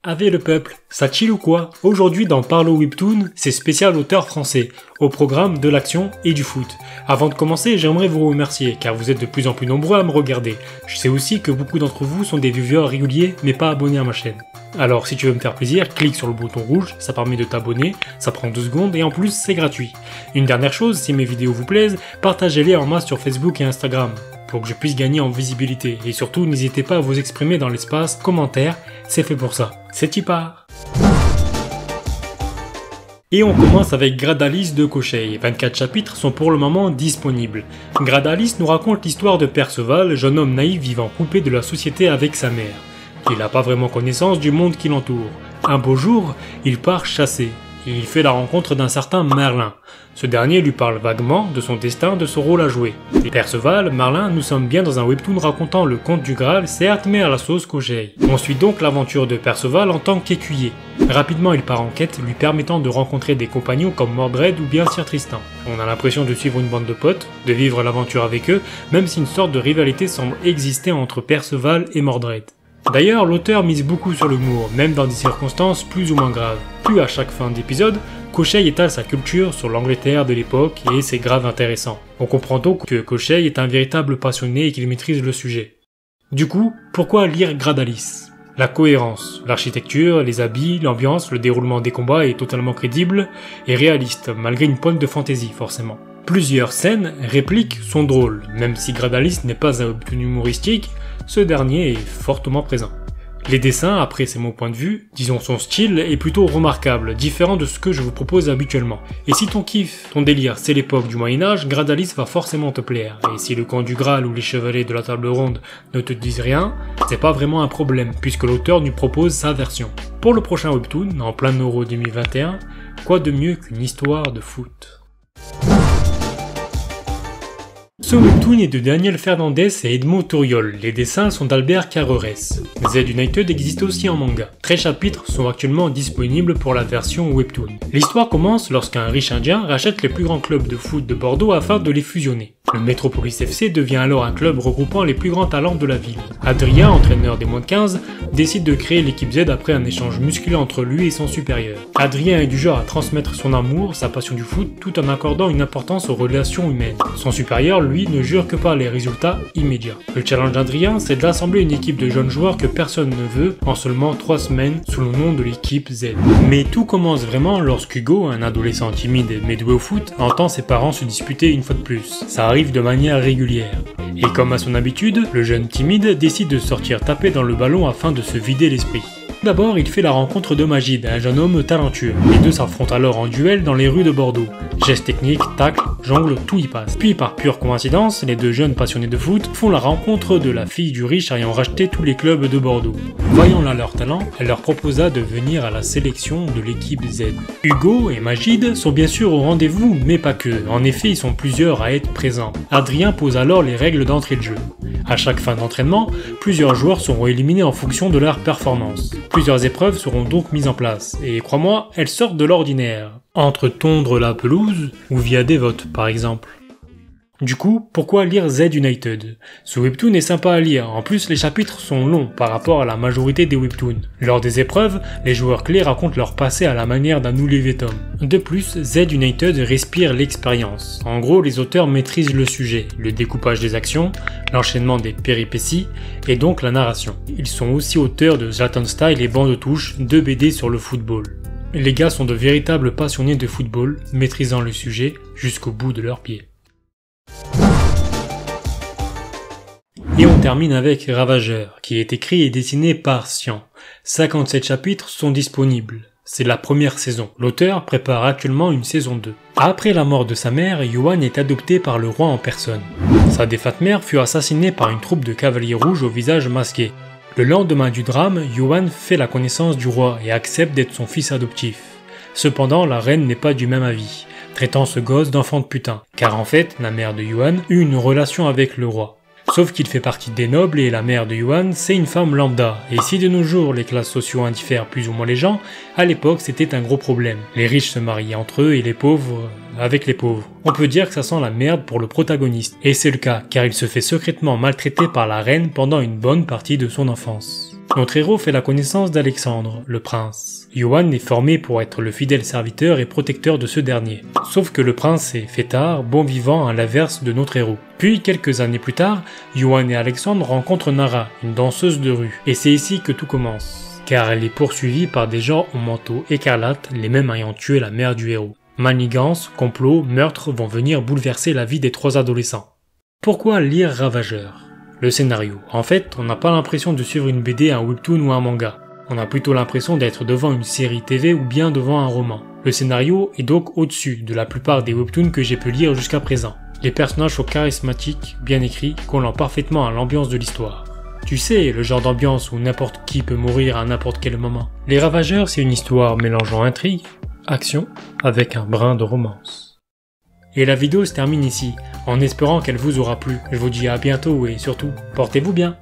Ave le peuple, ça chill ou quoi? Aujourd'hui dans Parlo Webtoon, c'est spécial auteur français, au programme de l'action et du foot. Avant de commencer, j'aimerais vous remercier, car vous êtes de plus en plus nombreux à me regarder. Je sais aussi que beaucoup d'entre vous sont des viewers réguliers, mais pas abonnés à ma chaîne. Alors si tu veux me faire plaisir, clique sur le bouton rouge, ça permet de t'abonner, ça prend 2 secondes et en plus c'est gratuit. Une dernière chose, si mes vidéos vous plaisent, partagez-les en masse sur Facebook et Instagram, pour que je puisse gagner en visibilité. Et surtout, n'hésitez pas à vous exprimer dans l'espace commentaire, c'est fait pour ça. C'est y part. Et on commence avec Gradalis de Koshei. 24 chapitres sont pour le moment disponibles. Gradalis nous raconte l'histoire de Perceval, jeune homme naïf vivant coupé de la société avec sa mère. Il n'a pas vraiment connaissance du monde qui l'entoure. Un beau jour, il part chasser. Et il fait la rencontre d'un certain Merlin. Ce dernier lui parle vaguement de son destin, de son rôle à jouer. Et Perceval, Merlin, nous sommes bien dans un webtoon racontant le conte du Graal, certes, mais à la sauce Koshei. On suit donc l'aventure de Perceval en tant qu'écuyer. Rapidement, il part en quête, lui permettant de rencontrer des compagnons comme Mordred ou bien Sir Tristan. On a l'impression de suivre une bande de potes, de vivre l'aventure avec eux, même si une sorte de rivalité semble exister entre Perceval et Mordred. D'ailleurs, l'auteur mise beaucoup sur l'humour, même dans des circonstances plus ou moins graves. Puis à chaque fin d'épisode, Koshei étale sa culture sur l'Angleterre de l'époque et c'est grave intéressant. On comprend donc que Koshei est un véritable passionné et qu'il maîtrise le sujet. Du coup, pourquoi lire Gradalis? La cohérence, l'architecture, les habits, l'ambiance, le déroulement des combats est totalement crédible et réaliste, malgré une pointe de fantaisie forcément. Plusieurs scènes, répliques sont drôles, même si Gradalis n'est pas un webtoon humoristique, ce dernier est fortement présent. Les dessins, après c'est mon point de vue, disons son style, est plutôt remarquable, différent de ce que je vous propose habituellement. Et si ton kiff, ton délire, c'est l'époque du Moyen-Âge, Gradalis va forcément te plaire. Et si le conte du Graal ou les chevaliers de la table ronde ne te disent rien, c'est pas vraiment un problème, puisque l'auteur nous propose sa version. Pour le prochain webtoon, en plein Euro 2021, quoi de mieux qu'une histoire de foot? Ce webtoon est de Daniel Fernandez et Edmond Touriol, les dessins sont d'Albert Carreres. Z United existe aussi en manga. 13 chapitres sont actuellement disponibles pour la version webtoon. L'histoire commence lorsqu'un riche indien rachète les plus grands clubs de foot de Bordeaux afin de les fusionner. Le Metropolis FC devient alors un club regroupant les plus grands talents de la ville. Adrien, entraîneur des moins de 15, décide de créer l'équipe Z après un échange musclé entre lui et son supérieur. Adrien est du genre à transmettre son amour, sa passion du foot, tout en accordant une importance aux relations humaines. Son supérieur, lui, ne jure que par les résultats immédiats. Le challenge d'Adrien, c'est d'assembler une équipe de jeunes joueurs que personne ne veut en seulement 3 semaines sous le nom de l'équipe Z. Mais tout commence vraiment lorsqu'Hugo, un adolescent timide mais doué au foot, entend ses parents se disputer une fois de plus. Ça arrive de manière régulière. Et comme à son habitude, le jeune timide décide de sortir taper dans le ballon afin de se vider l'esprit. D'abord, il fait la rencontre de Magid, un jeune homme talentueux. Les deux s'affrontent alors en duel dans les rues de Bordeaux. Gestes techniques, tacles, jongle, tout y passe. Puis par pure coïncidence, les deux jeunes passionnés de foot font la rencontre de la fille du riche ayant racheté tous les clubs de Bordeaux. Voyant là leur talent, elle leur proposa de venir à la sélection de l'équipe Z. Hugo et Magid sont bien sûr au rendez-vous, mais pas que. En effet, ils sont plusieurs à être présents. Adrien pose alors les règles d'entrée de jeu. À chaque fin d'entraînement, plusieurs joueurs seront éliminés en fonction de leur performance. Plusieurs épreuves seront donc mises en place, et crois-moi, elles sortent de l'ordinaire. Entre tondre la pelouse, ou via des votes par exemple. Du coup, pourquoi lire Z United? Ce webtoon est sympa à lire, en plus les chapitres sont longs par rapport à la majorité des webtoons. Lors des épreuves, les joueurs clés racontent leur passé à la manière d'un Olivier Tom. De plus, Z United respire l'expérience. En gros, les auteurs maîtrisent le sujet, le découpage des actions, l'enchaînement des péripéties, et donc la narration. Ils sont aussi auteurs de Zlatan Style et Banc de touche, 2 BD sur le football. Les gars sont de véritables passionnés de football, maîtrisant le sujet jusqu'au bout de leurs pieds. Et on termine avec Ravageur, qui est écrit et dessiné par Sian. 57 chapitres sont disponibles. C'est la première saison. L'auteur prépare actuellement une saison 2. Après la mort de sa mère, Yuan est adopté par le roi en personne. Sa défunte mère fut assassinée par une troupe de cavaliers rouges au visage masqué. Le lendemain du drame, Yuan fait la connaissance du roi et accepte d'être son fils adoptif. Cependant, la reine n'est pas du même avis, traitant ce gosse d'enfant de putain, car en fait, la mère de Yuan eut une relation avec le roi. Sauf qu'il fait partie des nobles et la mère de Yuan, c'est une femme lambda. Et si de nos jours les classes sociaux indiffèrent plus ou moins les gens, à l'époque c'était un gros problème. Les riches se mariaient entre eux et les pauvres avec les pauvres. On peut dire que ça sent la merde pour le protagoniste. Et c'est le cas, car il se fait secrètement maltraiter par la reine pendant une bonne partie de son enfance. Notre héros fait la connaissance d'Alexandre, le prince. Yoann est formé pour être le fidèle serviteur et protecteur de ce dernier. Sauf que le prince est fêtard, bon vivant à l'inverse de notre héros. Puis, quelques années plus tard, Yoann et Alexandre rencontrent Nara, une danseuse de rue. Et c'est ici que tout commence. Car elle est poursuivie par des gens au manteau écarlate, les mêmes ayant tué la mère du héros. Manigances, complots, meurtres vont venir bouleverser la vie des 3 adolescents. Pourquoi lire Ravageur ? Le scénario. En fait, on n'a pas l'impression de suivre une BD, un webtoon ou un manga. On a plutôt l'impression d'être devant une série TV ou bien devant un roman. Le scénario est donc au-dessus de la plupart des webtoons que j'ai pu lire jusqu'à présent. Les personnages sont charismatiques, bien écrits, collant parfaitement à l'ambiance de l'histoire. Tu sais, le genre d'ambiance où n'importe qui peut mourir à n'importe quel moment. Les Ravageurs, c'est une histoire mélangeant intrigue, action, avec un brin de romance. Et la vidéo se termine ici, en espérant qu'elle vous aura plu. Je vous dis à bientôt et surtout, portez-vous bien.